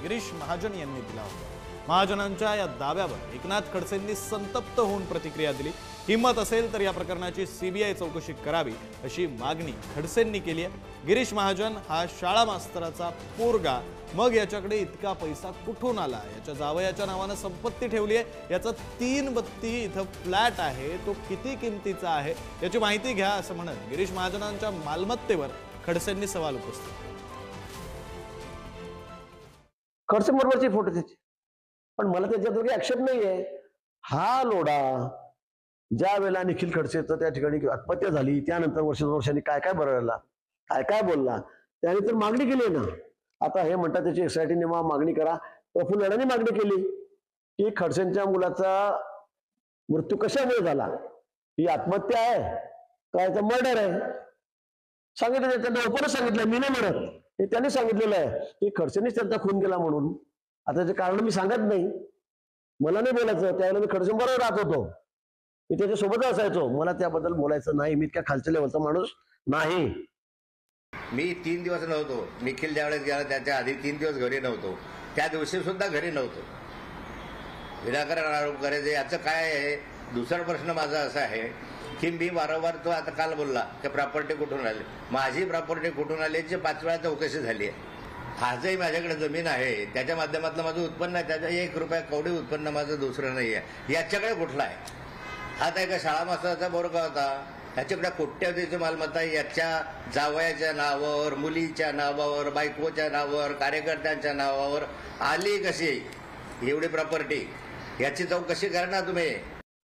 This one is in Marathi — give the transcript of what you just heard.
गिरीश महाजन यांनी दिला होता। महाजनांच्या या दाव्यावर एकनाथ खडसेंनी संतप्त होऊन प्रतिक्रिया दिली। हिम्मत असेल तर या प्रकरणाची सीबीआय चौकशी करावी अशी मागणी खडसेंनी केली आहे। गिरीश महाजन हा शाळा मास्तराचा पोरगा, मग याच्याकडे इतका पैसा कुठून आला? याच्या जावयाच्या नावानं संपत्ती ठेवली आहे, याचा 3 बत्ती इथं फ्लॅट आहे, तो किती किमतीचा आहे याची माहिती घ्या असं म्हणत गिरीश महाजनांच्या मालमत्तेवर खडसेंनी सवाल उपस्थित केले। खडसे बरोबरचे फोटो त्याचे, पण मला त्याच्यात ऍक्सेप्ट नाहीये। हा लोढा ज्या वेळेला निखिल खडसेचं त्या ठिकाणी आत्महत्या झाली, त्यानंतर वर्षानुवर्षांनी काय काय बरळला, काय काय बोलला, त्याने तर मागणी केली ना। आता हे म्हणतात त्याची एसआयटीने मागणी करा। प्रफुल्ल अडाणी मागणी केली की खडसेंच्या मुलाचा मृत्यू कशामुळे झाला, ही आत्महत्या आहे काय तर मर्डर आहे, सांगितलं त्यांना ओपनच सांगितलं, मी नाही म्हणत, हे त्यांनी सांगितलेलं आहे की खडसेंनीच त्यांचा खून केला म्हणून। आता त्याचे कारण मी सांगत नाही, मला नाही बोलायचं, त्यावेळेला मी खडसेंबरोबर राहत होतो, मी त्याच्यासोबत असायचो, मला त्याबद्दल बोलायचं नाही, मी इतक्या खालच्या लेवलचा माणूस नाही। मी 3 दिवस नव्हतो, निखिल ज्यावेळेस गेला त्याच्या आधी 3 दिवस घरी नव्हतो, त्या दिवशी सुद्धा घरी नव्हतो। विनाकारण आरोप करायचे याचं काय आहे? दुसरा प्रश्न माझा असा आहे की मी वारंवार, तो आता काल बोलला की प्रॉपर्टी कुठून आली, माझी प्रॉपर्टी कुठून आली याची 5 वेळा चौकशी झाली आहे। आजही माझ्याकडे जमीन आहे, त्याच्या माध्यमातून माझं उत्पन्न आहे, त्याचं 1 रुपया कवडी उत्पन्न माझं दुसरं नाही आहे, याच्याकडे कुठला आहे? आता एका शाळा मास्तराचा बोरगा होता, ह्याच्याकडे कोट्यवधीची मालमत्ता याच्या जावयाच्या नावावर, मुलीच्या नावावर, बायकोच्या नावावर, कार्यकर्त्यांच्या नावावर आली कशी एवढी प्रॉपर्टी? याची चौकशी करा ना तुम्ही।